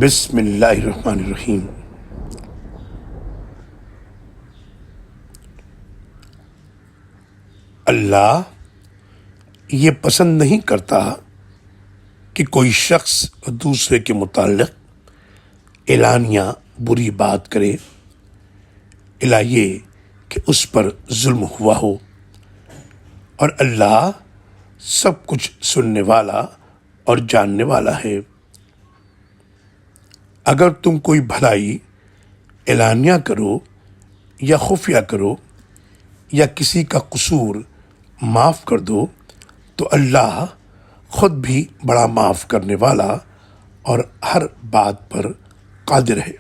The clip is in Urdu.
بسم اللہ الرحمن الرحیم۔ اللہ یہ پسند نہیں کرتا کہ کوئی شخص دوسرے کے متعلق اعلانیہ بری بات کرے، الا یہ کہ اس پر ظلم ہوا ہو، اور اللہ سب کچھ سننے والا اور جاننے والا ہے۔ اگر تم کوئی بھلائی اعلانیہ کرو یا خفیہ کرو یا کسی کا قصور معاف کر دو تو اللہ خود بھی بڑا معاف کرنے والا اور ہر بات پر قادر ہے۔